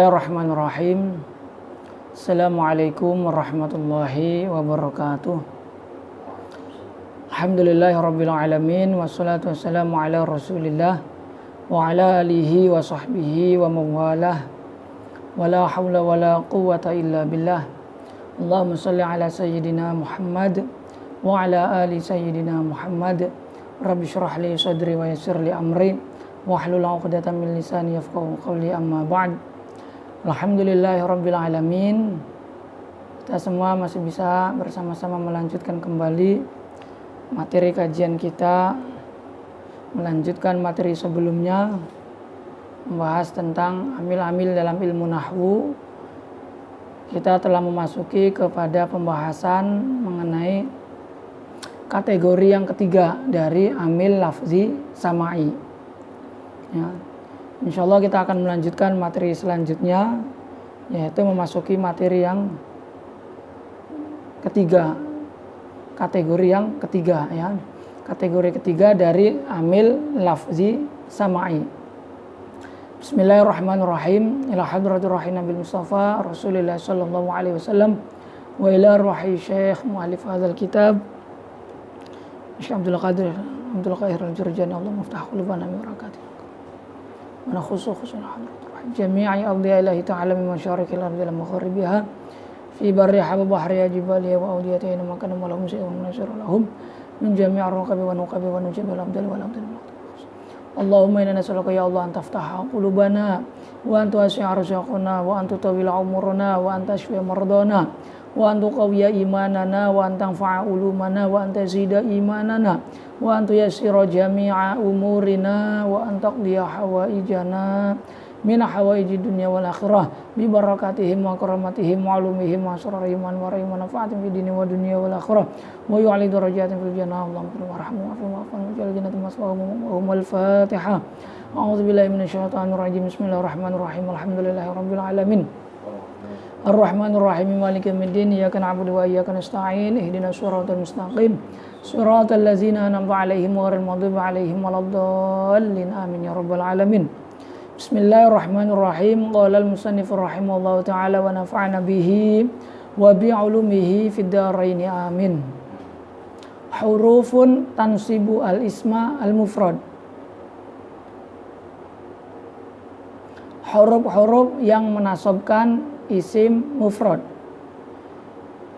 Bismillahirrahmanirrahim. Assalamualaikum warahmatullahi wabarakatuh. Alhamdulillahirabbil alamin wassalatu wassalamu ala Rasulillah wa ala alihi wa sahbihi wa mawalah. Wala haula wala quwwata illa billah. Allahumma shalli ala sayyidina Muhammad wa ala ali sayyidina Muhammad. Rabbi shrah li sadri wa yassir li amri wahlul 'uqdatam min lisani yafqahu qawli, amma ba'd. Alhamdulillahirabbil alamin. Kita semua masih bisa bersama-sama melanjutkan kembali materi kajian kita, melanjutkan materi sebelumnya, membahas tentang amil-amil dalam ilmu nahwu. Kita telah memasuki kepada pembahasan mengenai kategori yang ketiga dari amil lafzi sama'i. Ya. Insyaallah kita akan melanjutkan materi selanjutnya, yaitu memasuki materi yang ketiga, kategori yang ketiga, ya. Kategori ketiga dari amil lafzi sama'i. Bismillahirrahmanirrahim. Ila hadratir rahi Nabi Mustafa Rasulullah sallallahu alaihi wasallam wa ila ruhi Syekh muallif hadzal kitab Syekh Abdul Qadir al-Jurjani, Allah muftah qulubana min barakatihi. Wa khususan hadratir rahi jami'i awliya'illahi ta'ala min masyariqil ardi ila magharibiha fi barriha wa bahriha jibaliha wa awdiyatiha ma kana lahum shay'un nasir lahum min jami'i ar-ruqabi wa nuqabi wa nujibil abdal wal abdal. Allahumma inna nas'aluka ya Allah an taftaha qulubana wa an tuwasi'a arzaqana wa an tutawila umurana wa an tashfi'a mardana wa an tuqawwiya imanana wa an tanfa'a ulumana wa an tazida imanana wa an tuyassira jami'a umurina wa an taqdiya hawaijana min hawaiji dunya wal akhirah bi barakatihim wa karamatihim wa alumihim wa asrarihim wa anwarihim wa nafaatihim fid dunya wa dunya wal akhirah wa yu'ali darajatin fil jannah. Allahumma warhamhum wa wa'afihim jannati maswahum wal Fatihah. A'udzu billahi minasyaitonir rajim. Bismillahirrahmanirrahim. Alhamdulillahirabbil alamin. Ar-Rahmanir Rahim. Maliki yaumiddin. Iyyaka na'budu wa iyyaka nasta'in. Ihdinas shiratal mustaqim. Shiratal ladzina an'amta 'alaihim ghairil maghdubi 'alaihim waladdallin. Amin ya rabbal alamin. Bismillahirrahmanirrahim. Qala al-musannif rahimahullahu ta'ala wa nafa'ana bihi wa bi'ulumihi fid dharain. Amin. Hurufun tansibu al-isma al-mufrad. Huruf-huruf yang menasabkan isim mufrad.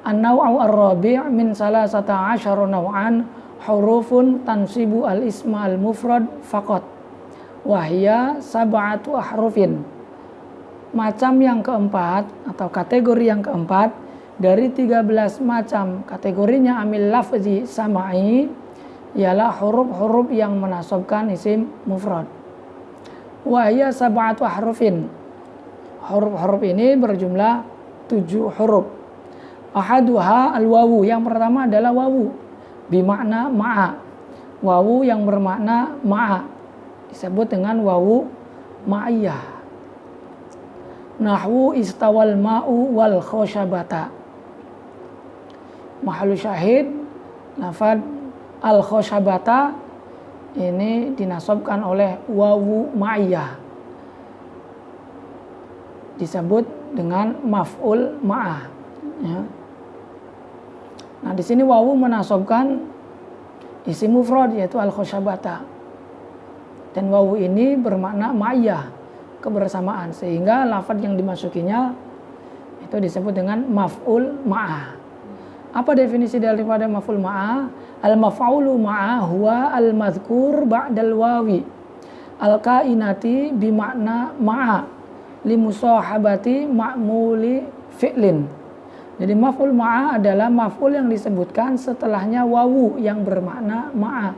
An-naw'u ar-rabi' min salasata asyara naw'an hurufun tansibu al-isma al-mufrad faqat. Wahya sab'atu ahrufin. Macam yang keempat atau kategori yang keempat dari 13 macam kategorinya amil lafzi sama'i ialah huruf-huruf yang menasabkan isim mufrad. Wahya sab'atu ahrufin. Huruf-huruf ini berjumlah 7 huruf. Ahaduha al-wawu. Yang pertama adalah wawu bimakna ma'a. Wawu yang bermakna ma'a disebut dengan wawu ma'iyah. Nahwu istawal ma'u wal khosyabata. Mahalu syahid lafad al khosyabata ini dinasabkan oleh wawu ma'iyah, disebut dengan maf'ul ma'ah, ya. Nah, di sini wawu menasabkan isim mufrad yaitu al khosyabata. Dan wawu ini bermakna ma'iyah, kebersamaan, sehingga lafaz yang dimasukinya itu disebut dengan maf'ul ma'ah. Apa definisi daripada maf'ul ma'ah? Al-maf'ulu ma'ah huwa al-madhkur ba'dal wawi al-kainati bimakna ma'a limusahabati ma'muli fi'lin. Jadi maf'ul ma'ah adalah maf'ul yang disebutkan setelahnya wawu yang bermakna ma'a.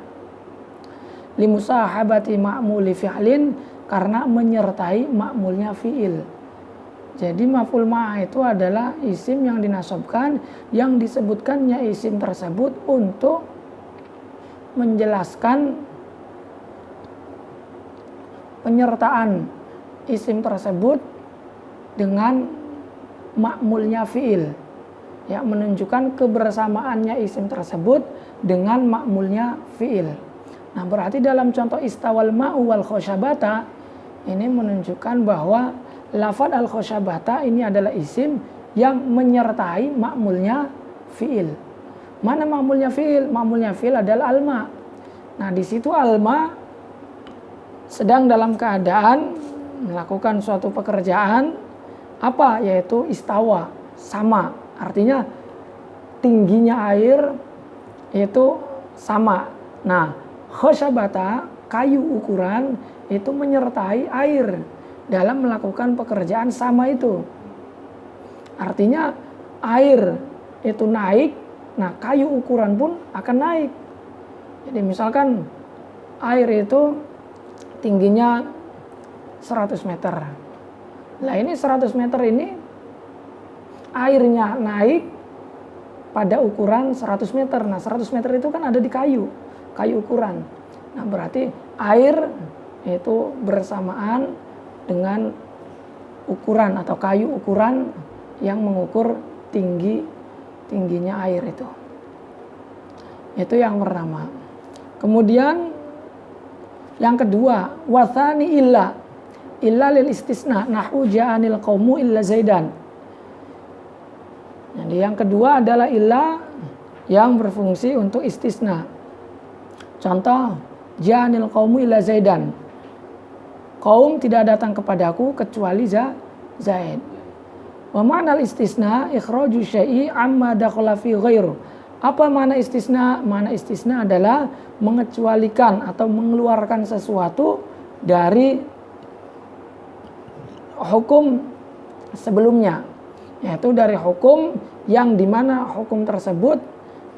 Limusahabati ma'muli fi'lin, karena menyertai ma'mulnya fi'il. Jadi maf'ul ma'ah itu adalah isim yang dinasabkan yang disebutkannya isim tersebut untuk menjelaskan penyertaan isim tersebut dengan ma'mulnya fi'il, ya, menunjukkan kebersamaannya isim tersebut dengan ma'mulnya fi'il. Nah, berarti dalam contoh istawal ma'u wal khosyabata ini menunjukkan bahwa lafadz al-khosyabata ini adalah isim yang menyertai ma'mulnya fi'il. Mana ma'mulnya fi'il? Ma'mulnya fi'il adalah alma. Nah, di situ alma sedang dalam keadaan melakukan suatu pekerjaan apa? Yaitu istawa, sama. Artinya tingginya air itu sama. Nah, khosyabata, kayu ukuran itu menyertai air dalam melakukan pekerjaan sama itu. Artinya air itu naik, nah kayu ukuran pun akan naik. Jadi misalkan air itu tingginya 100 meter. Nah ini 100 meter ini airnya naik pada ukuran 100 meter. Nah 100 meter itu kan ada di kayu ukuran. Nah berarti air itu bersamaan dengan ukuran atau kayu ukuran yang mengukur tingginya air itu. Itu yang pertama. Kemudian yang kedua, wathani illa lil istisna nahu ja'anil qaumu illa zaidan. Jadi yang kedua adalah illa yang berfungsi untuk istisna. Contoh, ja'anil qaumu illa zaidan. Kaum tidak datang kepadaku kecuali Zaid. Wa ma'nal istisna ikhraju syai'i amma dakhala fi ghairu. Apa makna istisna? Makna istisna adalah mengecualikan atau mengeluarkan sesuatu dari hukum sebelumnya, yaitu dari hukum yang dimana hukum tersebut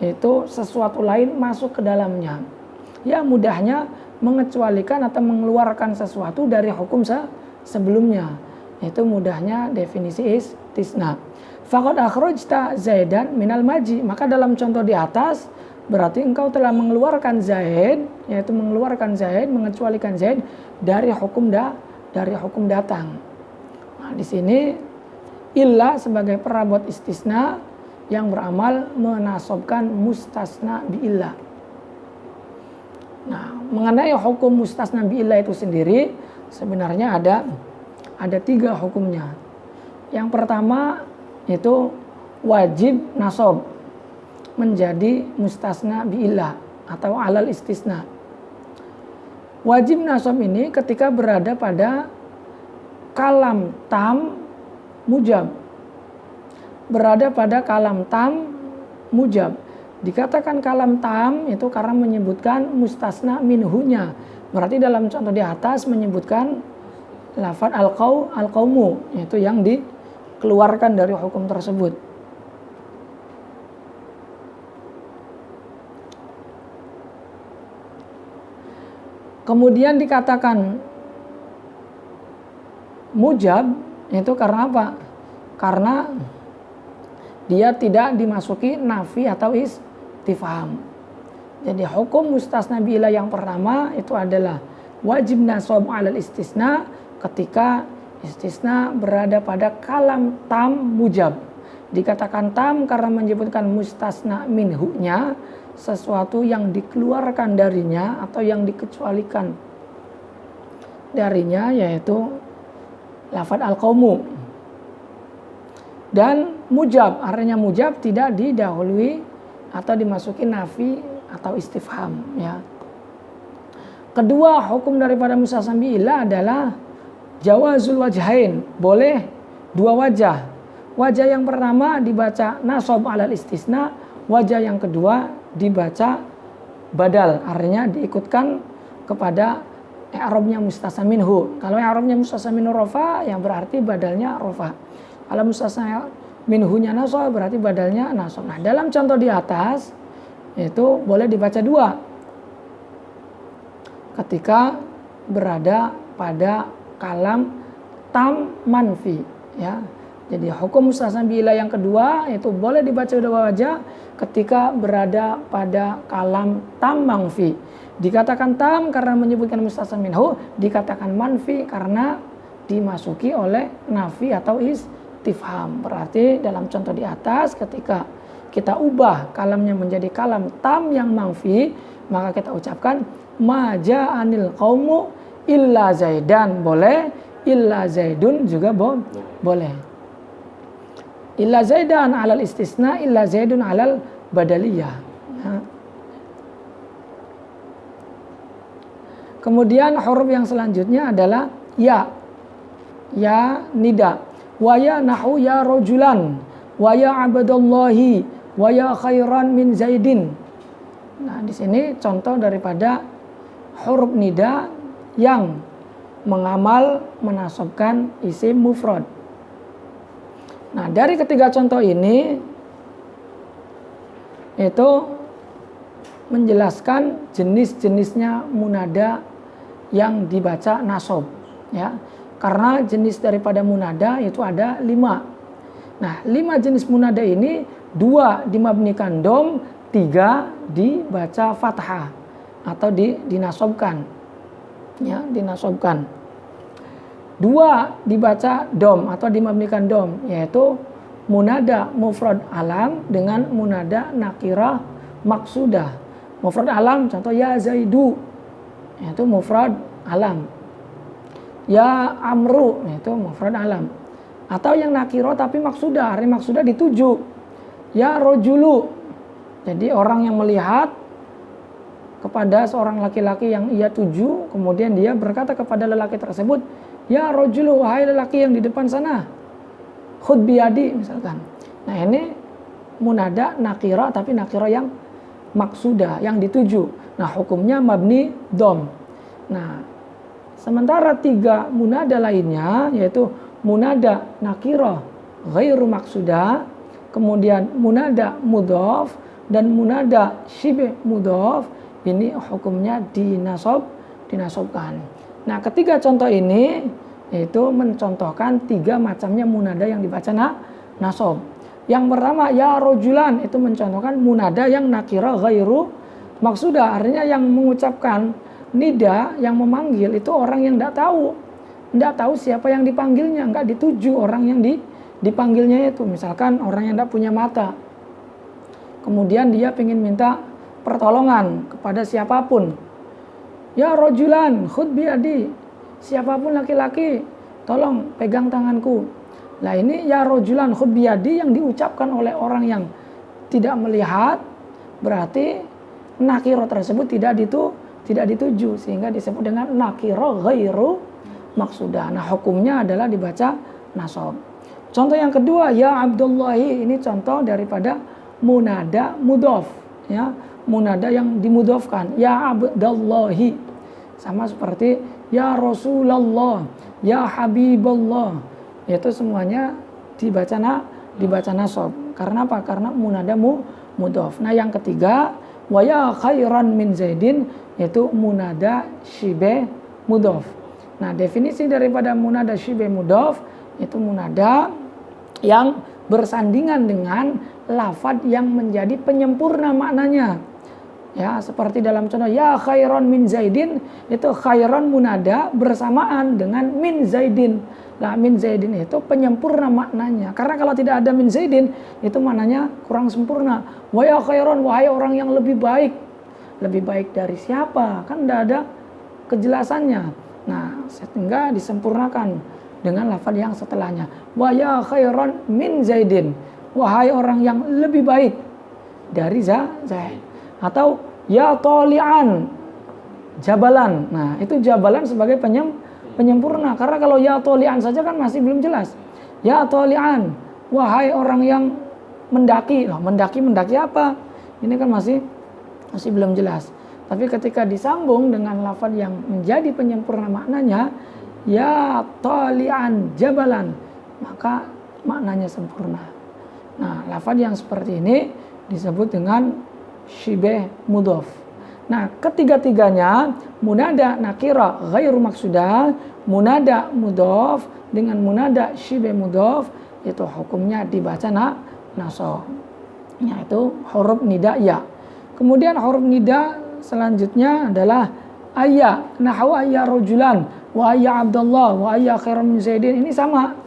itu sesuatu lain masuk ke dalamnya. Ya mudahnya mengecualikan atau mengeluarkan sesuatu dari hukum sebelumnya. Itu mudahnya definisi istisna. Faqad akhrajta Zaidan minal maji. Maka dalam contoh di atas berarti engkau telah mengeluarkan Zaid, yaitu mengeluarkan Zaid, mengecualikan Zaid dari hukum datang. Nah, di sini illa sebagai perabot istisna yang beramal menasobkan mustasna bi illa. Nah, mengenai hukum mustasna bi illa itu sendiri sebenarnya ada 3 hukumnya. Yang pertama itu wajib nasab menjadi mustasna biillah atau alal istisna. Wajib nasab ini ketika berada pada kalam tam mujab. Berada pada kalam tam mujab. Dikatakan kalam tam itu karena menyebutkan mustasna minhunya. Berarti dalam contoh di atas menyebutkan lafadz al-qaumu, yaitu yang dikeluarkan dari hukum tersebut. Kemudian dikatakan mujab itu karena apa? Karena dia tidak dimasuki nafi atau istifham. Jadi hukum mustasna biillah yang pertama itu adalah wajib nasab alal istisna ketika istisna berada pada kalam tam mujab. Dikatakan tam karena menyebutkan mustasna minhunya, sesuatu yang dikeluarkan darinya atau yang dikecualikan darinya, yaitu lafadz al-qaumu. Dan mujab, artinya mujab tidak didahului atau dimasuki nafi atau istifham, ya. Kedua hukum daripada mustasna biillah adalah jawazul wajhain, boleh 2 wajah. Wajah yang pertama dibaca nasab alal istisna, wajah yang kedua dibaca badal, artinya diikutkan kepada i'rabnya mustasna minhu. Kalau i'rabnya mustasna minhu rafa, yang berarti badalnya rafa. Kalau mustasna minhunya nasab, berarti badalnya nasab. Nah, dalam contoh di atas itu boleh dibaca 2 ketika berada pada kalam tam manfi, ya. Jadi hukum mustasna biillah yang kedua itu boleh dibaca 2 wajah ketika berada pada kalam tam manfi. Dikatakan tam karena menyebutkan mustasna minhu, dikatakan manfi karena dimasuki oleh nafi atau istifham. Berarti dalam contoh di atas ketika kita ubah kalamnya menjadi kalam tam yang manfi, maka kita ucapkan ma ja'anil qaumu illa zaidan, boleh. illa Zaidun juga boleh. Illa Zaidan alal istisna, illa Zaidun alal badaliyah. Ya. Kemudian huruf yang selanjutnya adalah ya. Ya nida. Wa ya nahu ya rojulan. Wa ya abdallahi. Wa ya khairan min Zaidin. Nah, di sini contoh daripada huruf nida yang mengamal menasabkan isim mufrad. Nah, dari ketiga contoh ini itu menjelaskan jenis-jenisnya munada yang dibaca nasab, ya. Karena jenis daripada munada itu ada 5. Nah, 5 jenis munada ini 2 dimabnikan dom, 3 dibaca fathah atau dinasabkan. Ya, dinasabkan. 2 dibaca dom atau dimabnikan dom, yaitu munada mufrad alam dengan munada nakirah maksudah. Mufrad alam contoh ya Zaidu, yaitu mufrad alam. Ya Amru, yaitu mufrad alam. Atau yang nakirah tapi maksudah, artinya maksudah dituju. Ya Rojulu, jadi orang yang melihat kepada seorang laki-laki yang ia tuju, kemudian dia berkata kepada lelaki tersebut, ya Rojulu, wahai lelaki yang di depan sana, khud biyadi misalkan. Nah, ini munada nakirah tapi nakirah yang maksudah, yang dituju. Nah, hukumnya mabni dom. Nah, sementara 3 munada lainnya yaitu munada nakirah ghairu maksudah, kemudian munada mudhof dan munada syibh mudhof, ini hukumnya dinasabkan. Nah, ketiga contoh ini itu mencontohkan 3 macamnya munada yang dibaca nasab. Yang pertama ya rojulan itu mencontohkan munada yang nakirah ghairu maksudah, artinya yang mengucapkan nida yang memanggil itu orang yang tidak tahu siapa yang dipanggilnya, enggak dituju orang yang dipanggilnya itu. Misalkan orang yang tidak punya mata, kemudian dia ingin minta pertolongan kepada siapapun. Ya rojulan khud biadi, siapapun laki-laki tolong pegang tanganku. Nah, ini ya rojulan khud biadi yang diucapkan oleh orang yang tidak melihat, berarti nakirah tersebut tidak dituju, sehingga disebut dengan nakirah ghairu maksudah. Nah, hukumnya adalah dibaca nasab. Contoh yang kedua ya Abdullahi, ini contoh daripada munada mudhof, ya, munada yang dimudhofkan. Ya Abdullahi sama seperti ya Rasulullah, ya Habiballah, itu semuanya dibaca nasab. Karena apa? Karena munada mudhof. Nah, yang ketiga wa ya khairan min Zaidin, yaitu munada syibh mudhof. Nah, definisi daripada munada syibh mudhof itu munada yang bersandingan dengan lafadz yang menjadi penyempurna maknanya. Ya, seperti dalam contoh ya khairan min Zaidin, itu khairan munada bersamaan dengan min Zaidin. Nah, min Zaidin itu penyempurna maknanya. Karena kalau tidak ada min Zaidin, itu maknanya kurang sempurna. Wa ya khairan, wahai orang yang lebih baik. Lebih baik dari siapa? Kan tidak ada kejelasannya. Nah, sehingga disempurnakan dengan lafaz yang setelahnya. Wa ya khairan min Zaidin, wahai orang yang lebih baik dari Zaid. Atau ya toli'an jabalan. Nah, itu jabalan sebagai penyempurna. Karena kalau ya toli'an saja kan masih belum jelas. Ya toli'an, wahai orang yang mendaki. Loh, mendaki apa? Ini kan masih belum jelas. Tapi ketika disambung dengan lafaz yang menjadi penyempurna maknanya, ya toli'an jabalan, maka maknanya sempurna. Nah, lafaz yang seperti ini disebut dengan syibh mudhof. Nah, ketiga-tiganya munada nakirah ghairu maksudah, munada mudhof dengan munada syibh mudhof, itu hukumnya dibaca nasab. Yaitu huruf nida ya. Kemudian huruf nida selanjutnya adalah ayya, nahwu ayya rojulan, wa ayya Abdullah, wa ayya khairan min Zaidin. Ini sama,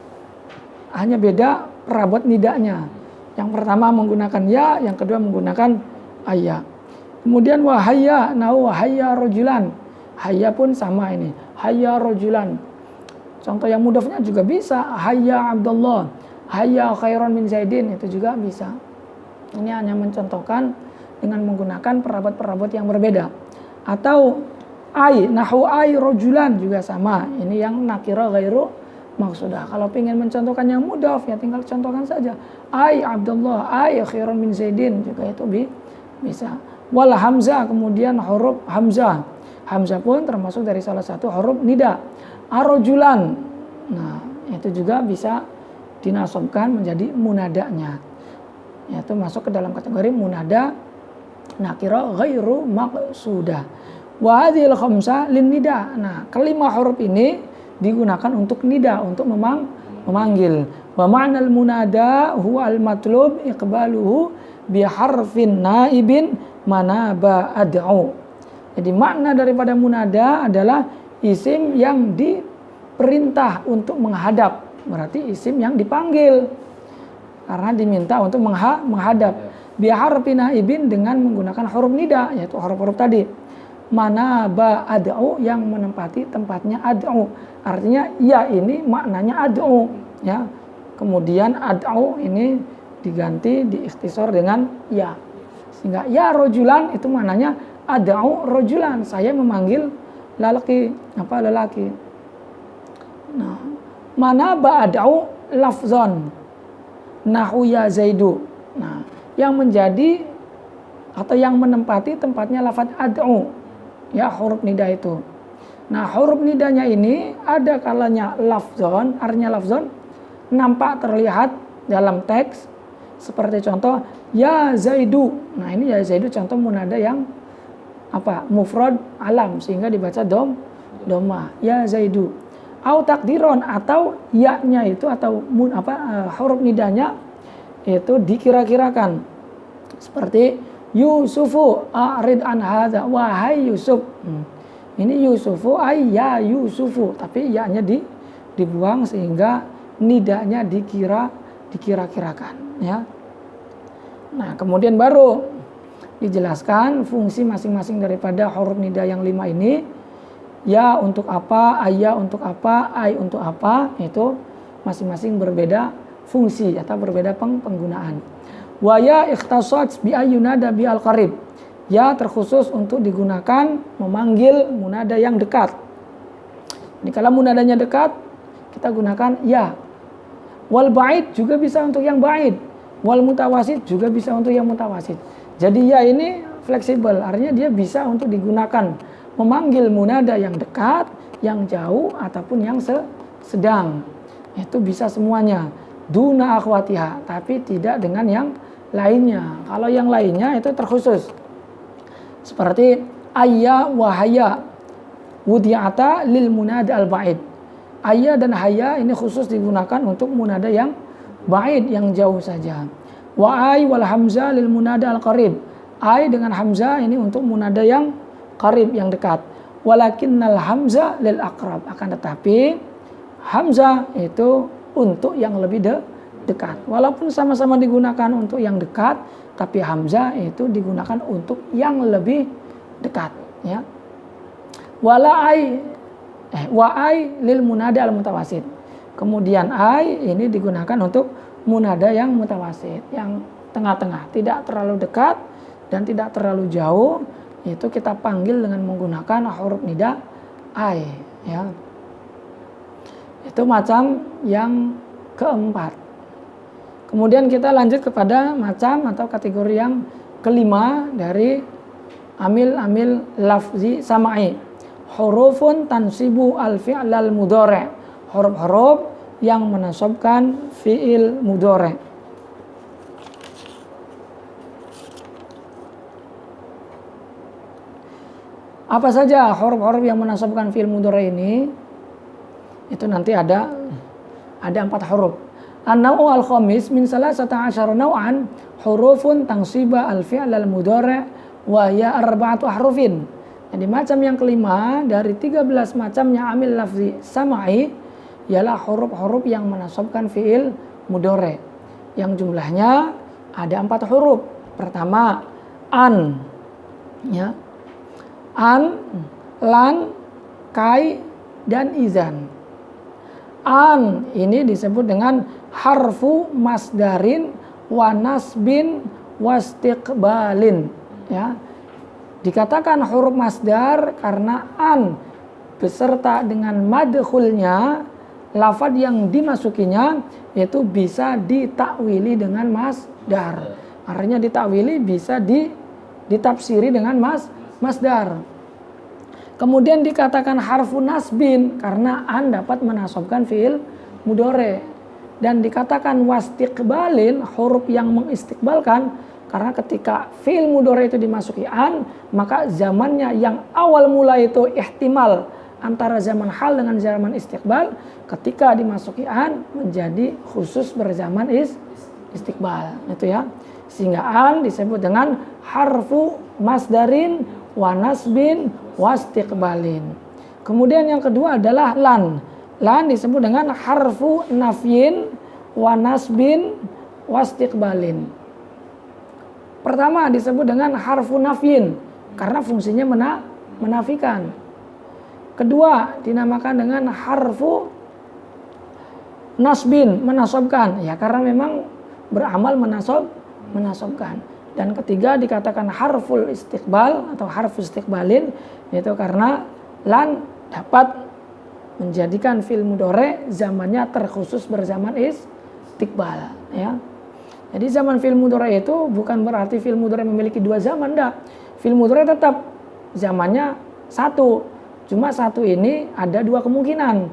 hanya beda perabot nidanya. Yang pertama menggunakan ya, yang kedua menggunakan ayya. Kemudian wahayya, nahu wahayya rojulan, hayya pun sama ini, hayya rojulan. Contoh yang mudhafnya juga bisa, hayya Abdullah, hayya khairan min Zaidin, itu juga bisa. Ini hanya mencontohkan dengan menggunakan perabot-perabot yang berbeda. Atau nahu rojulan juga sama. Ini yang nakira ghairu maksudah. Kalau ingin mencontohkan yang mudhaf ya tinggal contohkan saja. Abdullah, khairan min Zaidin, juga itu bisa. Wal hamzah, kemudian huruf hamzah. Hamzah pun termasuk dari salah satu huruf nida. Arojulan, nah itu juga bisa dinasabkan menjadi munadanya. Itu masuk ke dalam kategori munada nakira ghairu maqsudah. Wa hadhil khamsa lin nida. Nah, kelima huruf ini digunakan untuk nida, untuk memanggil. Wa ma'nal munada huwa al matlub iqbaluhu bi harfin naibin manaba ad'u. Jadi makna daripada munada adalah isim yang diperintah untuk menghadap, berarti isim yang dipanggil karena diminta untuk menghadap. Biharfi naibin, dengan menggunakan huruf nida, yaitu huruf-huruf tadi. Manaba ad'u, yang menempati tempatnya ad'u. Artinya ya ini maknanya ad'u, ya. Kemudian ad'u ini diganti diikhtisar dengan ya. Sehingga ya rojulan itu maknanya ad'u rojulan, saya memanggil lelaki. Nah, mana ba'ad'u lafzon nahu ya zaidu. Nah, yang menjadi atau yang menempati tempatnya lafaz ad'u, ya, huruf nida itu. Nah, huruf nidanya ini ada kalanya lafzon, artinya lafzon nampak terlihat dalam teks, seperti contoh ya zaidu. Nah, ini ya zaidu contoh munada yang mufrad alam, sehingga dibaca doma, ya zaidu. Au takdiron, atau ya-nya itu atau huruf nidanya itu dikira-kirakan, seperti Yusufu a'rid an hadza, wahai Yusuf. Ini Yusufu ya Yusufu, tapi ya-nya dibuang sehingga nidanya dikira-kirakan, ya. Nah, kemudian baru dijelaskan fungsi masing-masing daripada huruf nida yang 5 ini. Ya untuk apa, ayya untuk apa, ai untuk apa, itu masing-masing berbeda fungsi atau berbeda penggunaan. Wa ya ikhtasat bi ayyunada bi al-qarib. Ya terkhusus untuk digunakan memanggil munada yang dekat. Jadi kalau munadanya dekat, kita gunakan ya. Wal ba'id juga bisa untuk yang ba'id. Wal mutawasid juga bisa untuk yang mutawasid. Jadi ya ini fleksibel, artinya dia bisa untuk digunakan memanggil munada yang dekat, yang jauh, ataupun yang sedang. Itu bisa semuanya. Duna akhwatiha, tapi tidak dengan yang lainnya. Kalau yang lainnya itu terkhusus. Seperti ayya wa hayya wudi'ata lil munada al-ba'id. Ayya dan hayya ini khusus digunakan untuk munada yang ba'id, yang jauh saja. Wa ay wal hamzah lil munada al-qarib. Ay dengan hamzah ini untuk munada yang qarib, yang dekat. Walakinnal hamzah lil aqrab, akan tetapi hamzah itu untuk yang lebih dekat. Walaupun sama-sama digunakan untuk yang dekat, tapi hamzah itu digunakan untuk yang lebih dekat, ya. Wa ay lil munada al mutawasid. Kemudian ay ini digunakan untuk munada yang mutawasid, yang tengah-tengah, tidak terlalu dekat dan tidak terlalu jauh. Itu kita panggil dengan menggunakan huruf nida ay, ya. Itu macam yang keempat. Kemudian kita lanjut kepada macam atau kategori yang kelima dari amil lafzi sama'i. Hurufun tansibu al-fi'l al-mudhari'. Huruf-huruf yang menasabkan fi'il mudhari'. Apa saja huruf-huruf yang menasabkan fi'il mudhari' ini? Itu nanti ada 4 huruf. An-naw'u al-khamis min salasata asyara naw'an hurufun tansiba al-fi'l al-mudhari' wa hiya arba'atu ahrufin. Jadi macam yang kelima dari 13 macamnya amil lafzi sama'i ialah huruf-huruf yang menasabkan fi'il mudhari', yang jumlahnya ada 4 huruf. Pertama an, ya. An, lan, kai, dan izan. An ini disebut dengan harfu masdarin wa nasbin wastiqbalin, ya. Dikatakan huruf masdar karena an beserta dengan madkhulnya, lafadz yang dimasukinya itu bisa ditakwili dengan masdar. Artinya ditakwili bisa ditafsiri dengan masdar. Kemudian dikatakan harfu nasbin karena an dapat menasobkan fiil mudhari. Dan dikatakan wastiqbalin huruf yang mengistiqbalkan karena ketika fiil mudhari itu dimasuki an, maka zamannya yang awal mula itu ihtimal antara zaman hal dengan zaman istiqbal, ketika dimasuki an menjadi khusus berzaman istiqbal, itu ya. Sehingga an disebut dengan harfu masdarin wa nasbin wastiqbalin. Kemudian yang kedua adalah lan. Lan disebut dengan harfu nafyin wa nasbin wastiqbalin. Pertama disebut dengan harfu nafyin karena fungsinya menafikan. Kedua dinamakan dengan harfu nasbin, menasobkan, ya karena memang beramal menasobkan. Dan ketiga dikatakan harful istiqbal atau harfus istiqbalin, yaitu karena lan dapat menjadikan fi'il mudhari zamannya terkhusus berzaman istiqbal, ya. Jadi zaman fi'il mudhari itu bukan berarti fi'il mudhari memiliki dua zaman, enggak. Fi'il mudhari tetap zamannya satu. Cuma satu ini ada dua kemungkinan.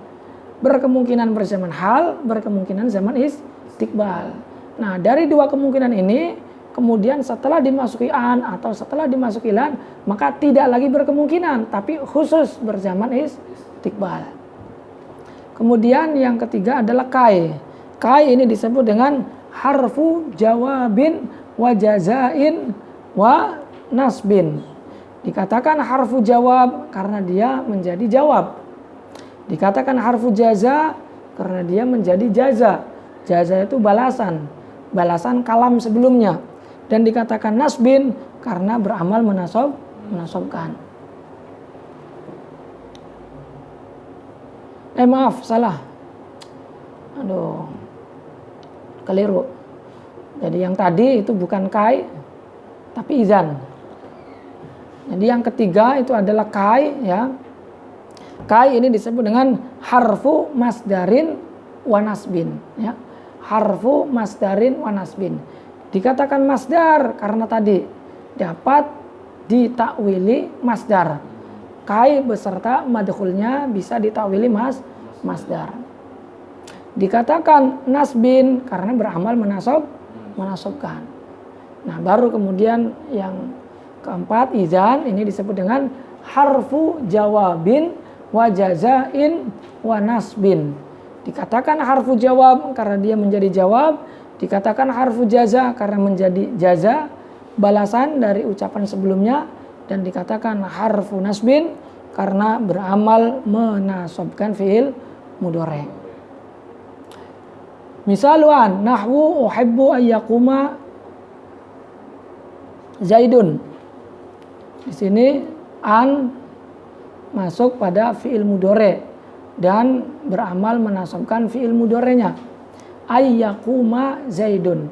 Berkemungkinan berzaman hal, berkemungkinan zaman istiqbal. Nah, dari dua kemungkinan ini kemudian setelah dimasuki an atau setelah dimasuki lan, maka tidak lagi berkemungkinan tapi khusus berzaman istiqbal. Kemudian yang ketiga adalah kai. Kai ini disebut dengan harfu jawabin wa jazain wa nasbin. Dikatakan harfu jawab karena dia menjadi jawab. Dikatakan harfu jaza karena dia menjadi jaza. Jaza itu balasan. Balasan kalam sebelumnya. Dan dikatakan nasbin karena beramal menasobkan. Maaf, salah. Aduh, keliru. Jadi yang tadi itu bukan kai, tapi izan. Jadi yang ketiga itu adalah kai, ya. Kai ini disebut dengan harfu masdarin wa nasbin, ya. Harfu masdarin wa nasbin. Dikatakan masdar karena tadi dapat ditakwili masdar. Kai beserta madkhulnya bisa ditakwili masdar. Dikatakan nasbin karena beramal menasobkan. Nah, baru kemudian yang keempat izan ini disebut dengan harfu jawabin wa jazain wa nasbin. Dikatakan harfu jawab karena dia menjadi jawab, dikatakan harfu jaza karena menjadi jaza, balasan dari ucapan sebelumnya, dan dikatakan harfu nasbin karena beramal menasobkan fiil mudhari. Misaluan nahwu uhibbu ayyakuma Zaidun. Di sini an masuk pada fiil mudhari dan beramal menasobkan fiil mudhari'nya. Ayyakuma Zaidun.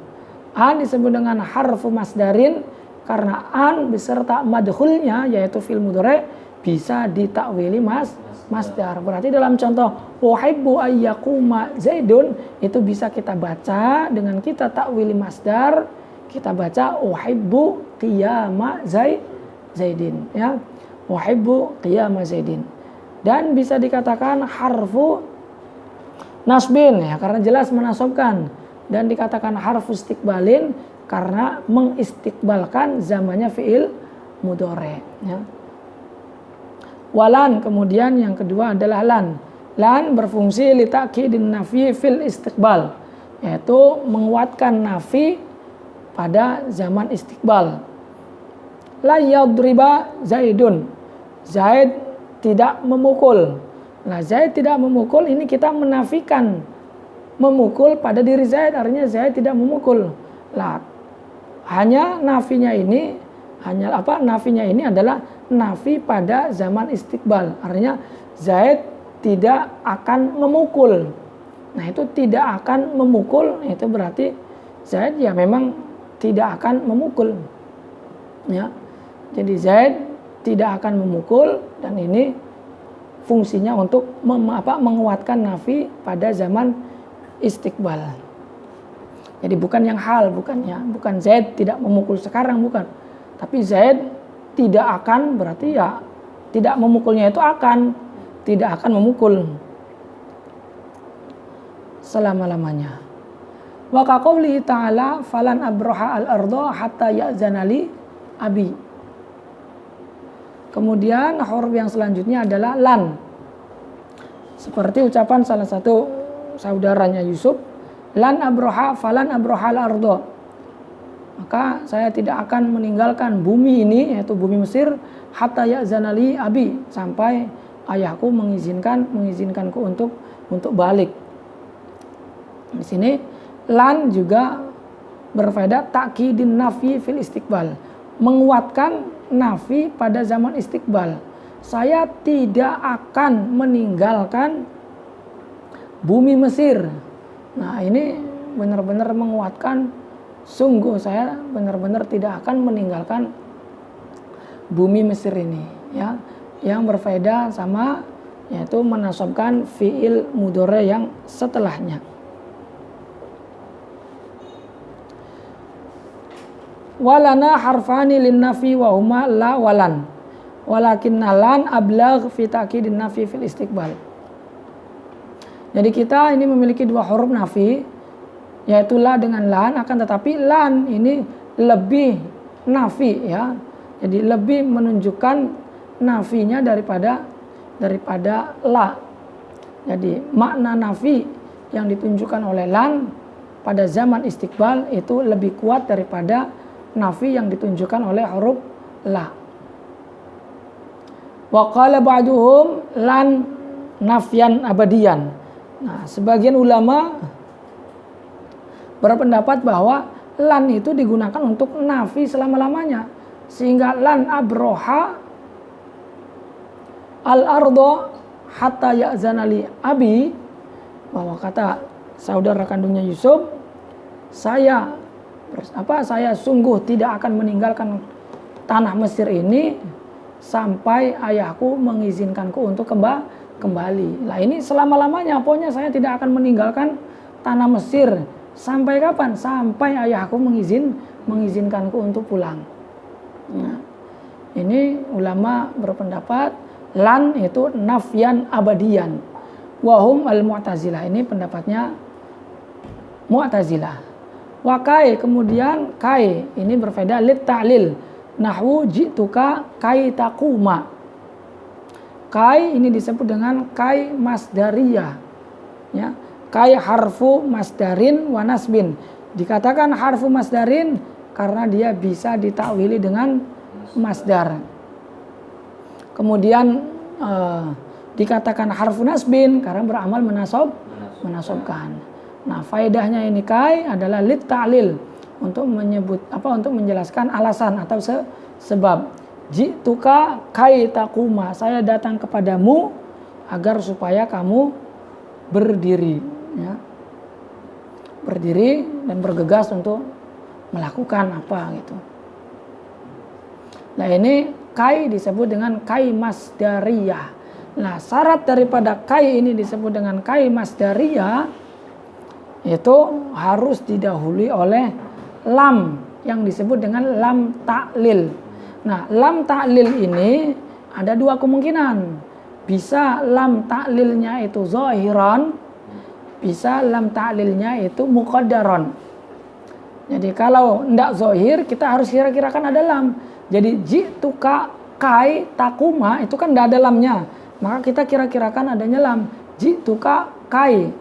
An disebut dengan harfu masdarin karena an beserta madkhulnya yaitu fiil mudhari bisa ditakwili masdar. Berarti dalam contoh uhibbu ayyakuma Zaidun itu bisa kita baca dengan kita takwili masdar, kita baca uhibbu qiyama Zaidin, ya. Uhibbu qiyama Zaidin. Dan bisa dikatakan harfu nasbin, ya, karena jelas menasobkan, dan dikatakan harfu istiqbalin karena mengistiqbalkan zamannya fiil mudhari, ya. Walan, kemudian yang kedua adalah lan. Lan berfungsi li ta'kidin nafi fil istiqbal, yaitu menguatkan nafi pada zaman istiqbal. La yadriba Zaidun. Zaid tidak memukul. Nah, Zaid tidak memukul ini kita menafikan memukul pada diri Zaid, artinya Zaid tidak memukul. Lah, hanya nafinya ini nafinya ini adalah nafi pada zaman istiqbal. Artinya Zaid tidak akan memukul. Nah itu tidak akan memukul, itu berarti Zaid ya memang tidak akan memukul. Ya. Jadi Zaid tidak akan memukul, dan ini fungsinya untuk menguatkan nafi pada zaman istiqbal. Jadi bukan yang hal, bukan Zaid tidak memukul sekarang, bukan. Tapi Zaid tidak akan, berarti ya tidak memukulnya itu tidak akan memukul selama-lamanya. Wa qaulihi ta'ala falan abraha al-ardha hatta ya'zana li abi. Kemudian huruf yang selanjutnya adalah lan. Seperti ucapan salah satu saudaranya Yusuf, lan abraha falan abraha al-ardha. Maka saya tidak akan meninggalkan bumi ini, yaitu bumi Mesir, hatta ya'zana li abi, sampai ayahku mengizinkanku untuk balik. Di sini lan juga berfaedah ta'kidin nafi fil istiqbal, menguatkan nafi pada zaman istiqbal. Saya tidak akan meninggalkan bumi Mesir. Nah, ini benar-benar menguatkan, sungguh saya benar-benar tidak akan meninggalkan bumi Mesir ini, ya. Yang berfaedah sama, yaitu menasabkan fiil mudhari yang setelahnya. Walana harfani lin nafi wa huma la walan, walakinna lan ablagh fi ta'kidin nafi fil istiqbal. Jadi kita ini memiliki dua huruf nafi, yaitu la dengan lan, akan tetapi lan ini lebih nafi, ya. Jadi lebih menunjukkan nafinya daripada la. Jadi makna nafi yang ditunjukkan oleh lan pada zaman istiqbal itu lebih kuat daripada nafi yang ditunjukkan oleh huruf la. Wa qala ba'duhum lan nafyan abadian. Nah, sebagian ulama berpendapat bahwa lan itu digunakan untuk nafi selama-lamanya, sehingga lan abroha al-ardo hatta ya'zana li abi, bahwa kata saudara kandungnya Yusuf, saya sungguh tidak akan meninggalkan tanah Mesir ini sampai ayahku mengizinkanku untuk kembali. Lah ini selama-lamanya, pokoknya saya tidak akan meninggalkan tanah Mesir. Sampai kapan? Sampai ayahku mengizinkanku untuk pulang. Nah, ini ulama berpendapat lan itu nafyan abadian. Wahum al-Mu'tazilah, ini pendapatnya Mu'tazilah. Wa kai, kemudian kai ini berfaedah lit ta'lil, nahwu ji'tuka kai taquma. Kai ini disebut dengan kai masdariyah, ya. Kai harfu masdarin wa nasbin. Dikatakan harfu masdarin karena dia bisa ditakwili dengan masdar. Kemudian dikatakan harfu nasbin karena beramal menasobkan. Nah, faedahnya ini kai adalah lit ta'lil, untuk menjelaskan alasan atau sebab. Ji'tuka kai taquma, saya datang kepadamu agar supaya kamu berdiri, ya. Berdiri dan bergegas untuk melakukan apa gitu. Nah, ini kai disebut dengan kai masdariyah. Nah, syarat daripada kai ini disebut dengan kai masdariyah itu harus didahului oleh lam yang disebut dengan lam ta'lil. Nah, lam ta'lil ini ada dua kemungkinan. Bisa lam ta'lilnya itu zahiran, bisa lam ta'lilnya itu muqaddaran. Jadi kalau tidak zahir, kita harus kira-kirakan ada lam. Jadi ji'tuka kai takuma itu kan tidak ada lamnya, maka kita kira-kirakan adanya lam. Ji'tuka kai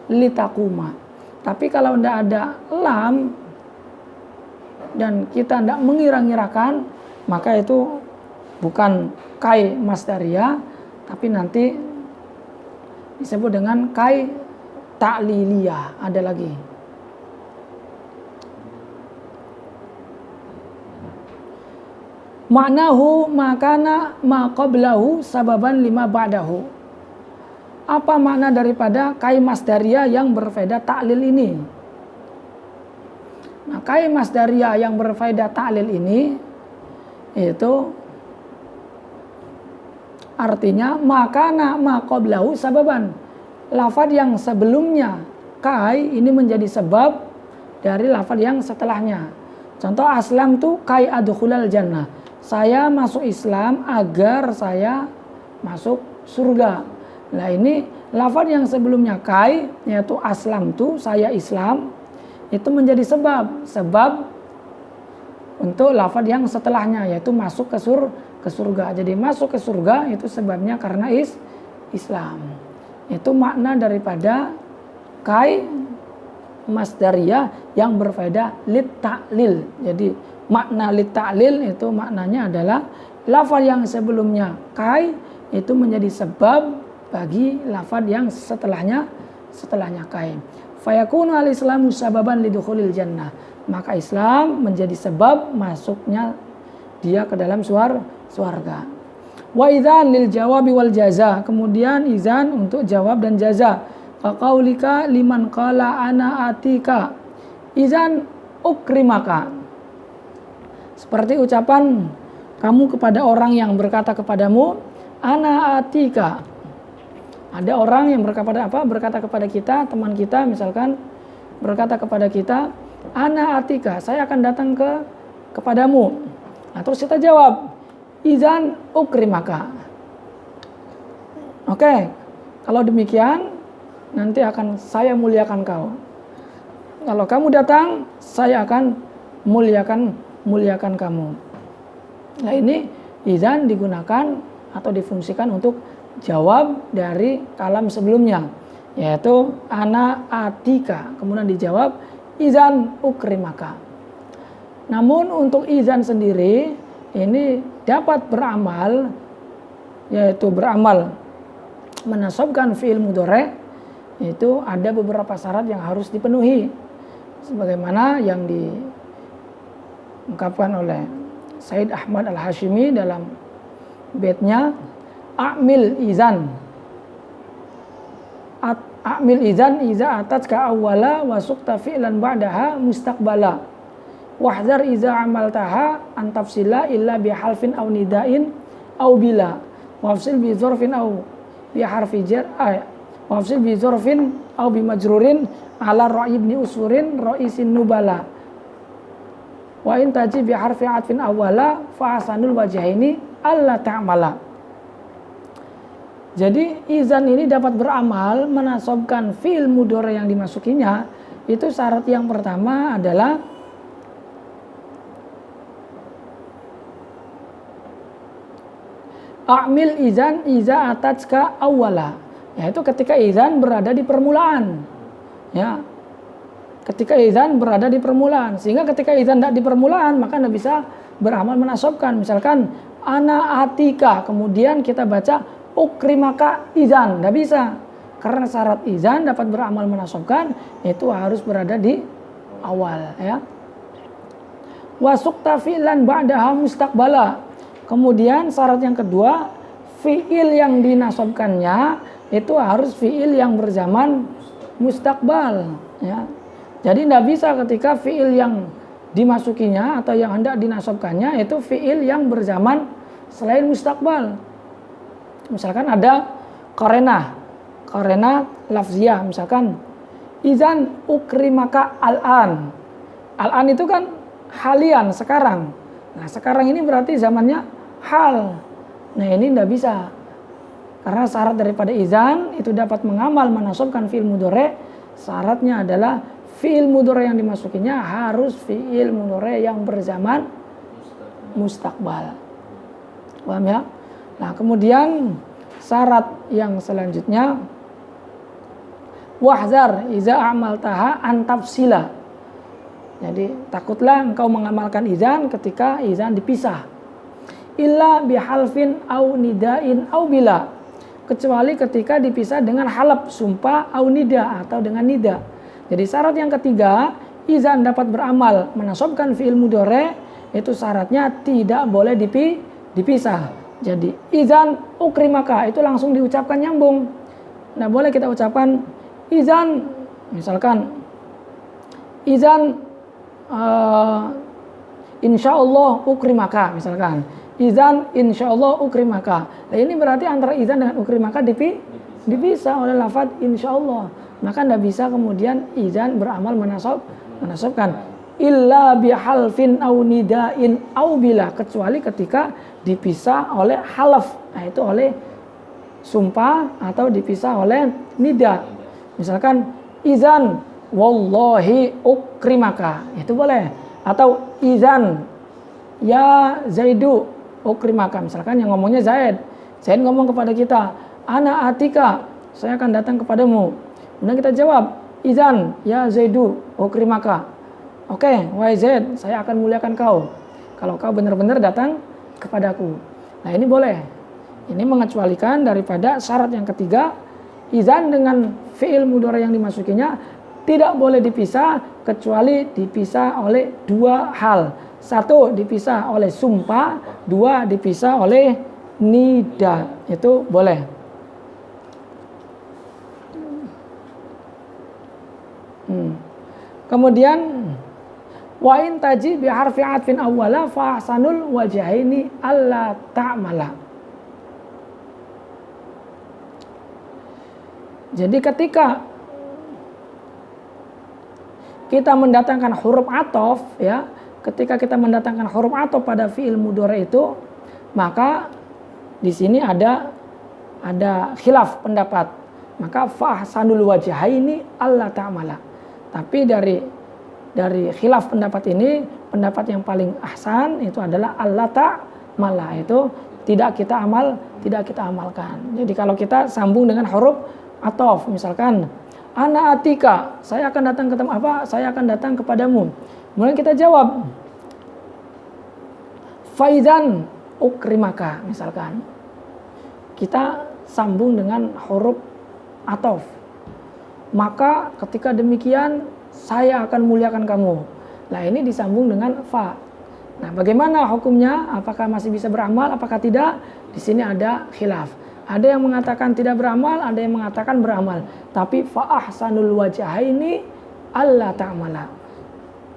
litakuma. Tapi kalau tidak ada lam dan kita tidak mengira-ngirakan, maka itu bukan kai masdariyah, tapi nanti disebut dengan kai ta'liliyah. Ada lagi. Maknahu makana ma qablahu sababan lima ba'dahu. Apa makna daripada kai masdaria yang berfaedah ta'lil ini? Nah, kai masdaria yang berfaedah ta'lil ini itu artinya makana ma qablahu sababan. Lafaz yang sebelumnya kai ini menjadi sebab dari lafaz yang setelahnya. Contoh aslam tu kai adkhulal jannah. Saya masuk Islam agar saya masuk surga. Nah, ini lafaz yang sebelumnya kai yaitu aslam tu saya Islam itu menjadi sebab untuk lafaz yang setelahnya yaitu masuk ke surga. Jadi masuk ke surga itu sebabnya karena Islam. Itu makna daripada kai masdariyah yang berfaedah lit ta'lil. Jadi makna lit ta'lil itu maknanya adalah lafaz yang sebelumnya kai itu menjadi sebab bagi lafaz yang setelahnya kai. Fayakunu al-islamu sababan lidukhulil jannah. Maka Islam menjadi sebab masuknya dia ke dalam surga. Wa idzan lil jawabi wal jaza. Kemudian izan untuk jawab dan jaza. Kaqaulika liman qala ana atika. Izan ukrimaka. Seperti ucapan kamu kepada orang yang berkata kepadamu ana atika. Ada orang yang berkata kepada kita, teman kita misalkan berkata kepada kita, ana atika, saya akan datang kepadamu. Nah, terus kita jawab, izan ukrimaka. Oke, kalau demikian nanti akan saya muliakan kau. Kalau kamu datang, saya akan muliakan kamu. Nah, ini izan digunakan atau difungsikan untuk jawab dari kalam sebelumnya, yaitu ana atika, kemudian dijawab izan ukrimaka. Namun untuk izan sendiri ini dapat beramal, yaitu beramal menasabkan fi'il mudhari', itu ada beberapa syarat yang harus dipenuhi sebagaimana yang diungkapkan oleh Said Ahmad Al-Hashimi dalam baitnya A'mil izan iza atatka awwala wa suqta fi'lan ba'daha mustaqbala wahzar iza amaltaha an tafsila illa bi halfin aw nidain aw bila wafsil bi dzarfin aw bi harfi jar wafsil bi dzarfin aw bi majrurin ala ra'i ibn usurin ra'isin nubala wa in taji bi harfi atfin awwala fa asanul wajhaini alla ta'mala. Jadi izan ini dapat beramal menasabkan fi'il mudhari yang dimasukinya. Itu syarat yang pertama adalah a'mil izan iza atatka awwala. Yaitu ketika izan berada di permulaan. Ya. Ketika izan berada di permulaan. Sehingga ketika izan tidak di permulaan maka tidak bisa beramal menasabkan. Misalkan ana atika, kemudian kita baca ukrimaka izan, tidak bisa, karena syarat izan dapat beramal menasabkan itu harus berada di awal, ya. Wasukta fi'lan ba'daha mustaqbala. Kemudian syarat yang kedua, fi'il yang dinasabkannya itu harus fi'il yang berzaman mustaqbal, ya. Jadi tidak bisa ketika fi'il yang dimasukinya atau yang hendak dinasabkannya itu fi'il yang berzaman selain mustaqbal. Misalkan ada qarena lafziyah, misalkan izan ukrimaka al'an. Al'an itu kan halian, sekarang. Nah, sekarang ini berarti zamannya hal. Nah, ini tidak bisa. Karena syarat daripada izan itu dapat mengamal menasabkan fi'il mudhari', syaratnya adalah fi'il mudhari' yang dimasukinya harus fi'il mudhari' yang berzaman mustaqbal. Paham ya? Nah, kemudian syarat yang selanjutnya wahzar iza amaltaha an tafsila. Jadi takutlah engkau mengamalkan izan ketika izan dipisah. Illa bihalfin au nidain au bila. Kecuali ketika dipisah dengan halaf, sumpah, au nida atau dengan nida. Jadi syarat yang ketiga, izan dapat beramal menasabkan fi'il mudhari', itu syaratnya tidak boleh dipisah. Jadi izan ukrimaka itu langsung diucapkan nyambung. Nah, boleh kita ucapkan izan, misalkan izan insyaallah ukrimaka, misalkan izan insyaallah ukrimaka. Nah, ini berarti antara izan dengan ukrimaka dipisah oleh lafaz insyaallah. Maka tidak bisa kemudian izan beramal menasabkan illa bihalfin au nidain au bila, kecuali ketika dipisah oleh halaf, yaitu oleh sumpah, atau dipisah oleh nida. Misalkan izan wallahi ukrimaka, itu boleh. Atau izan ya Zaidu ukrimaka, misalkan yang ngomongnya Zaid ngomong kepada kita, ana atika, saya akan datang kepadamu. Kemudian kita jawab, izan ya Zaidu ukrimaka, oke, wahai Zaid, saya akan muliakan kau kalau kau benar-benar datang kepadaku. Nah, ini boleh. Ini mengecualikan daripada syarat yang ketiga, izan dengan fi'il mudhari yang dimasukinya tidak boleh dipisah kecuali dipisah oleh dua hal. Satu, dipisah oleh sumpah. Dua, dipisah oleh nida. Itu boleh. Kemudian wa in taji bi harfi atfin awwala fa ahsanul wajhaini alla ta'mala. Jadi ketika kita mendatangkan huruf athof, ya, ketika kita mendatangkan huruf athof pada fi'il mudhari itu, maka di sini ada khilaf pendapat. Maka fa ahsanul wajhaini alla ta'mala. Tapi dari khilaf pendapat ini, pendapat yang paling ahsan itu adalah alla ta'mala, itu tidak kita amalkan. Jadi kalau kita sambung dengan huruf athof, misalkan ana atika, saya akan datang saya akan datang kepadamu. Kemudian kita jawab faizan ukrimaka, misalkan kita sambung dengan huruf athof, maka ketika demikian saya akan muliakan kamu. Nah, ini disambung dengan fa. Nah, bagaimana hukumnya? Apakah masih bisa beramal? Apakah tidak? Di sini ada khilaf. Ada yang mengatakan tidak beramal, ada yang mengatakan beramal. Tapi fa ahsanul wajhaini alla ta'mala.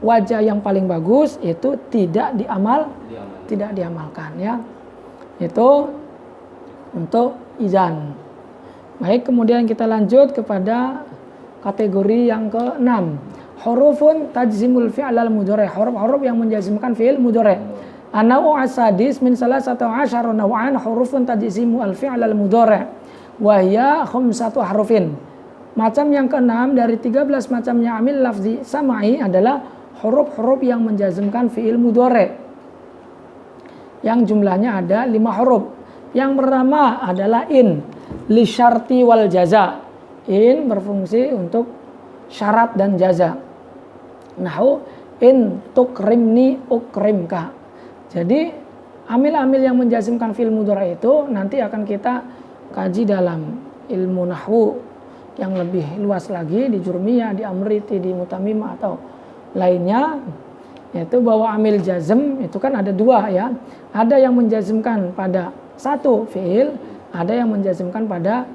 Wajah yang paling bagus itu tidak diamalkan, ya. Itu untuk izan. Baik, kemudian kita lanjut kepada kategori yang ke-6. Hurufun tajzimul fi'lal mudhari, huruf-huruf yang menjazmkan fi'il mudhari. An-naw'u as-sadis min salasati asyara naw'an hurufun tajzimu al-fi'lal mudhari wa hiya khamsatu harufin. Macam yang ke-6 dari 13 macamnya amil lafzi samai adalah huruf-huruf yang menjazmkan fi'il mudhari, yang jumlahnya ada 5 huruf. Yang pertama adalah in li syarti wal jaza. In berfungsi untuk syarat dan jaza. Nahu in tukrimni ukrimka. Jadi amil-amil yang menjazmkan fi'il mudhari itu nanti akan kita kaji dalam ilmu nahwu yang lebih luas lagi di Jurmiyah, di Amriti, di Mutamimah atau lainnya, yaitu bahwa amil jazm itu kan ada dua, ya. Ada yang menjazmkan pada satu fi'il, ada yang menjazmkan pada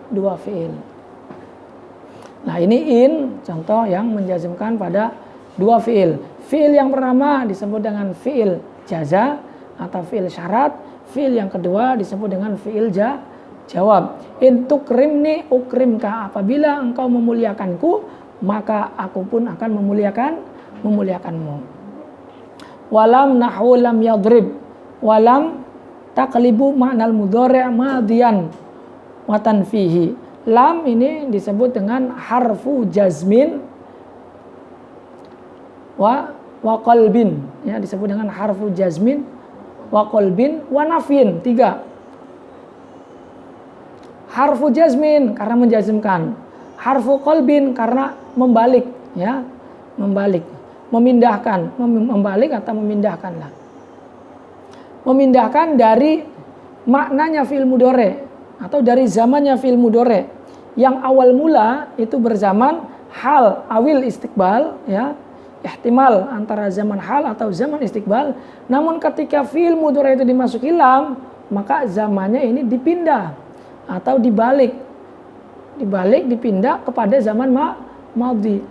dua fi'il. Nah, ini in contoh yang menjazmkan pada dua fi'il. Fi'il yang pertama disebut dengan fi'il jaza atau fi'il syarat. Fi'il yang kedua disebut dengan fi'il jawab. In tukrimni ukrimka, apabila engkau memuliakanku maka aku pun akan memuliakanmu. Walam nahwu lam yadrib walam taqlibu ma'nal mudhari' madiyan wa tanfihi. Lam ini disebut dengan harfu jazmin wa qalbin, ya, disebut dengan harfu jazmin wa qalbin wa nafyin. 3. Harfu jazmin karena menjazmkan, harfu qalbin karena membalik, ya, membalik, memindahkan, membalik atau memindahkanlah. Memindahkan dari maknanya fi'il mudhari atau dari zamannya fi'il mudhari yang awal mula itu berzaman hal awil istiqbal, ya, ihtimal antara zaman hal atau zaman istiqbal. Namun ketika fi'il mudhari itu dimasuki lam, maka zamannya ini dipindah atau dibalik dibalik, dipindah kepada zaman madhi.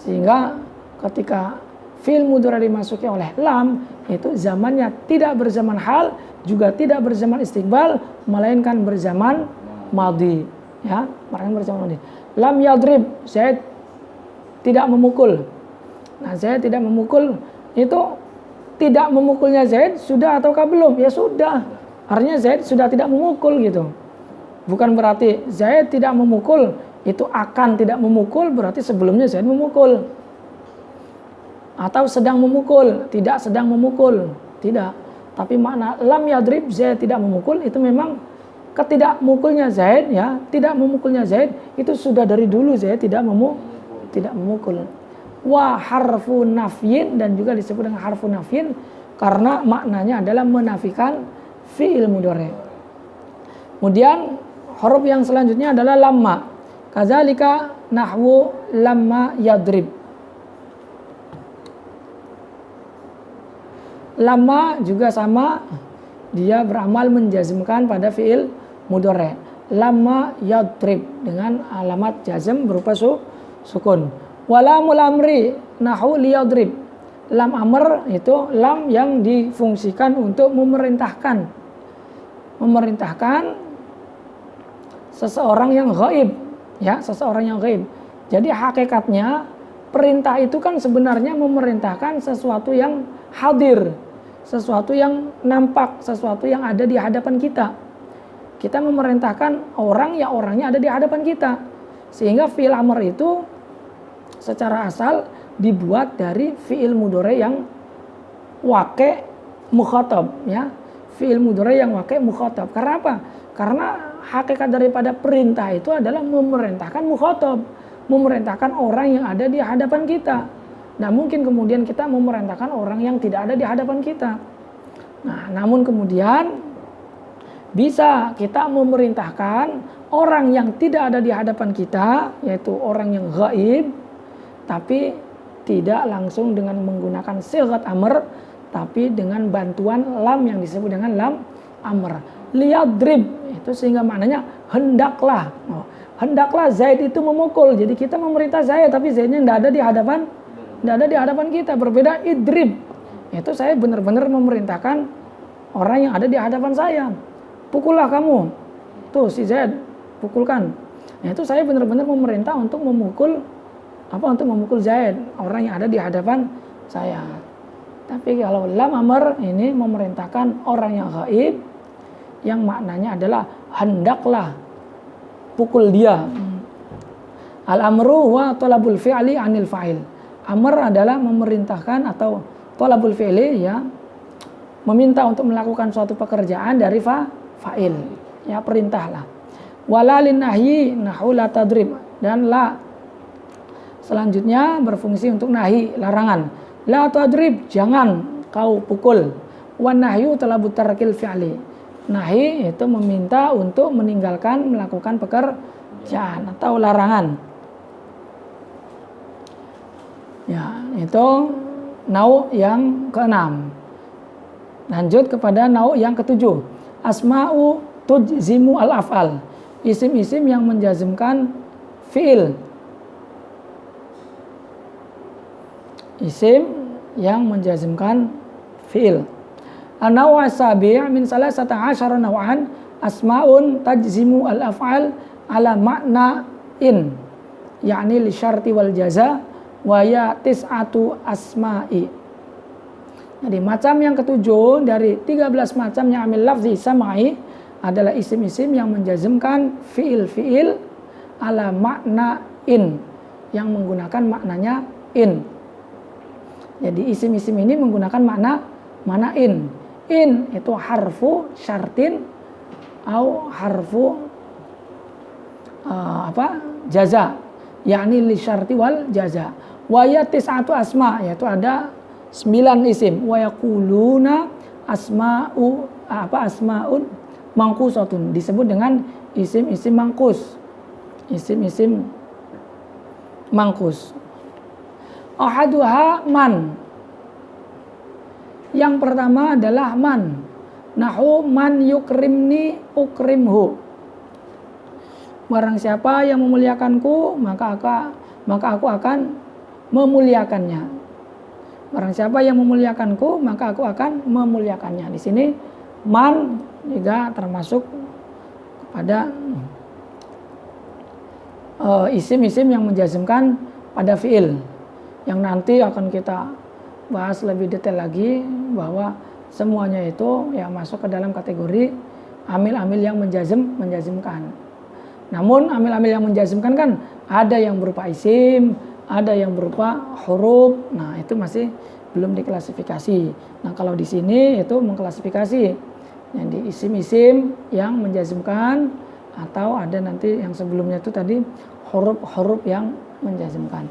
Sehingga ketika fi'il mudhari dimasuki oleh lam, itu zamannya tidak berzaman hal, juga tidak berzaman istiqbal, melainkan berzaman madhi. Ya, melainkan berzaman madhi. Lam yadrib, Zaid tidak memukul. Nah, Zaid tidak memukul, itu tidak memukulnya Zaid sudah ataukah belum? Ya sudah. Artinya Zaid sudah tidak memukul gitu. Bukan berarti Zaid tidak memukul, itu akan tidak memukul, berarti sebelumnya Zaid memukul. Atau sedang memukul, tidak sedang memukul, tidak. Tapi makna lam yadrib, Zaid tidak memukul, itu memang ketidakmukulnya Zaid, ya, tidak memukulnya Zaid itu sudah dari dulu Zaid tidak memukul. Wa harfu nafyin, dan juga disebut dengan harfu nafyin karena maknanya adalah menafikan fi'il mudhari. Kemudian huruf yang selanjutnya adalah lamma. Kadzalika nahwu lamma yadrib. Lamma juga sama, dia beramal menjazmkan pada fi'il mudhari. Lamma yadrib dengan alamat jazm berupa sukun. Walamul amri nahwu liyadrib. Lam amr itu lam yang difungsikan untuk memerintahkan seseorang yang ghaib, ya, seseorang yang ghaib. Jadi hakikatnya perintah itu kan sebenarnya memerintahkan sesuatu yang hadir, sesuatu yang nampak, sesuatu yang ada di hadapan kita. Kita memerintahkan orang, ya orangnya ada di hadapan kita. Sehingga fi'il amr itu secara asal dibuat dari fi'il mudhari yang waqi' mukhatab, ya. Fi'il mudhari yang waqi' mukhatab. Karena apa? Karena hakikat daripada perintah itu adalah memerintahkan mukhatab, memerintahkan orang yang ada di hadapan kita. Nah, mungkin kemudian kita memerintahkan orang yang tidak ada di hadapan kita. Nah, namun kemudian bisa kita memerintahkan orang yang tidak ada di hadapan kita, yaitu orang yang ghaib, tapi tidak langsung dengan menggunakan sighat amr, tapi dengan bantuan lam yang disebut dengan lam amr. Liyadrib itu sehingga maknanya hendaklah. Hendaklah Zaid itu memukul. Jadi kita memerintah Zaid, tapi Zaidnya tidak ada di hadapan kita. Berbeda idrib. Itu saya benar-benar memerintahkan orang yang ada di hadapan saya. Pukullah kamu. Tuh si Zaid, pukulkan. Nah, itu saya benar-benar memerintah untuk memukul Zaid, orang yang ada di hadapan saya. Tapi kalau lam amr ini memerintahkan orang yang ghaib, yang maknanya adalah hendaklah pukul dia. Al-amru wa talabul fi'li anil fa'il. Amr adalah memerintahkan atau talabul fi'li, ya, meminta untuk melakukan suatu pekerjaan dari fa'il, ya, perintahlah. Wala lin nahyi nahu la tadrib, dan la selanjutnya berfungsi untuk nahi, larangan. La tadrib, jangan kau pukul. Wan nahyu talabut tarkil fi'li. Nahi itu meminta untuk meninggalkan melakukan pekerjaan atau larangan. Ya, itu nau yang keenam. Lanjut kepada nau yang ketujuh. Asma'u tujzimu al-af'al. Isim-isim yang menjazmkan fi'il. Isim yang menjazmkan fi'il. An-naw' as-sabi' min salasata asyara naw'an asma'un tajzimu al-af'al ala makna in, yakni li syarti wal jaza wa ya tis'atu asma'i. Jadi macam yang ketujuh dari 13 macam yang amil lafzi samai adalah isim-isim yang menjazmkan fi'il ala makna in, yang menggunakan maknanya in. Jadi isim-isim ini menggunakan makna in. In itu harfu syartin atau harfu jaza, yakni li syarti wal jaza. Wa ya tis'atu asma, yaitu ada 9 isim. Wa yaquluna asma'un mangkusatun, disebut dengan isim-isim mangkus. Isim-isim mangkus. Ahaduha man. Yang pertama adalah man. Nahu man yukrimni ukrimhu. barang siapa yang memuliakanku maka aku akan memuliakannya. Barang siapa yang memuliakanku maka aku akan memuliakannya. Di sini man juga termasuk kepada isim-isim yang menjazmkan pada fiil, yang nanti akan kita bahas lebih detail lagi bahwa semuanya itu yang masuk ke dalam kategori amil-amil yang menjazmkan. Namun amil-amil yang menjazmkan kan ada yang berupa isim, ada yang berupa huruf. Nah, itu masih belum diklasifikasi. Nah, kalau di sini itu mengklasifikasi yang di isim-isim yang menjazmkan, atau ada nanti yang sebelumnya itu tadi huruf-huruf yang menjazmkan.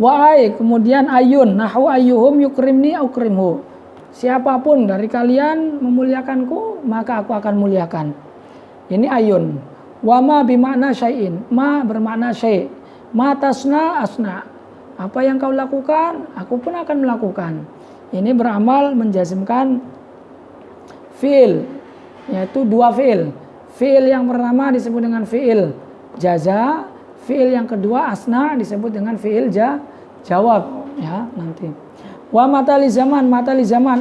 Wa'ai, kemudian ayun, nahu ayyuhum yukrimni aukrimhu. Siapapun dari kalian memuliakanku, maka aku akan muliakan. Ini ayun. Wa ma bimakna syai'in. Ma bermakna syai'. Ma tasna asna. Apa yang kau lakukan, aku pun akan melakukan. Ini beramal menjazmkan fi'il, yaitu dua fi'il. Fi'il yang pertama disebut dengan fi'il jaza, fi'il yang kedua asna disebut dengan fi'il jawab, ya nanti. Wa matali zaman,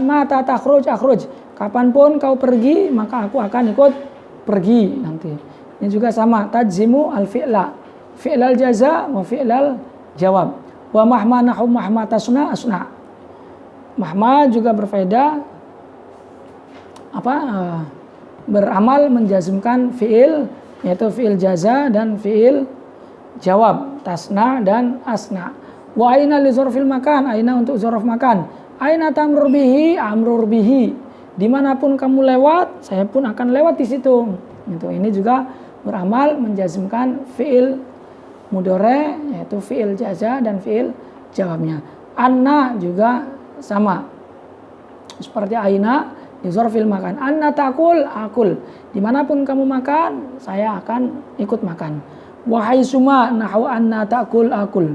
mata takhruj akhruj. Kapanpun kau pergi maka aku akan ikut pergi nanti. Ini juga sama, tajzimu al fi'la, fi'lal jaza wa fi'lal jawab. Wa mahma nahu mahma tasna asna. Mahma juga berfaedah beramal menjazmkan fi'il, yaitu fi'il jaza dan fi'il jawab, tasna dan asna. Wa aina li dzarfil makan, aina untuk dzarf makan. Aina tamrur bihi, amrur bihi. Dimanapun kamu lewat, saya pun akan lewat di situ. Itu ini juga beramal menjazmkan fi'il mudhari, yaitu fi'il jaza dan fi'il jawabnya. Anna juga sama seperti aina di dzarfil makan. Anna takul akul. Dimanapun kamu makan, saya akan ikut makan. Wa haitsuma nahu anna takul akul.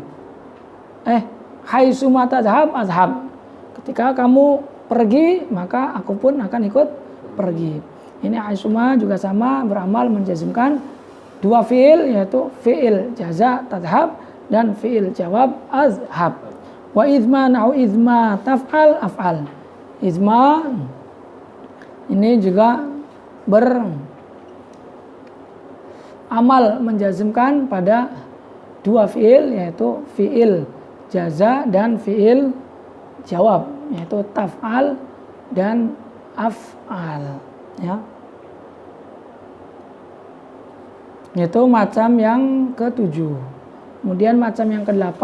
Haitsuma tadhhab azhab. Ketika kamu pergi, maka aku pun akan ikut pergi. Ini haitsuma juga sama beramal menjazmkan dua fi'il, yaitu fi'il jaza tadhhab dan fi'il jawab azhab. Wa idma nahu idma taf'al af'al. Idma ini juga beramal menjazmkan pada dua fi'il, yaitu fi'il jaza dan fi'il jawab, yaitu taf'al dan af'al, ya. Itu macam yang ke-7. Kemudian macam yang ke-8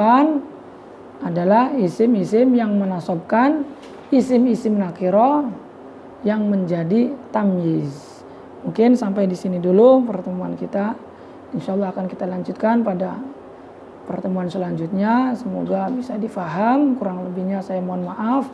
adalah isim-isim yang menasobkan isim-isim nakiro yang menjadi tamyiz. Mungkin sampai di sini dulu pertemuan kita. Insyaallah akan kita lanjutkan pada pertemuan selanjutnya. Semoga bisa difaham, kurang lebihnya saya mohon maaf.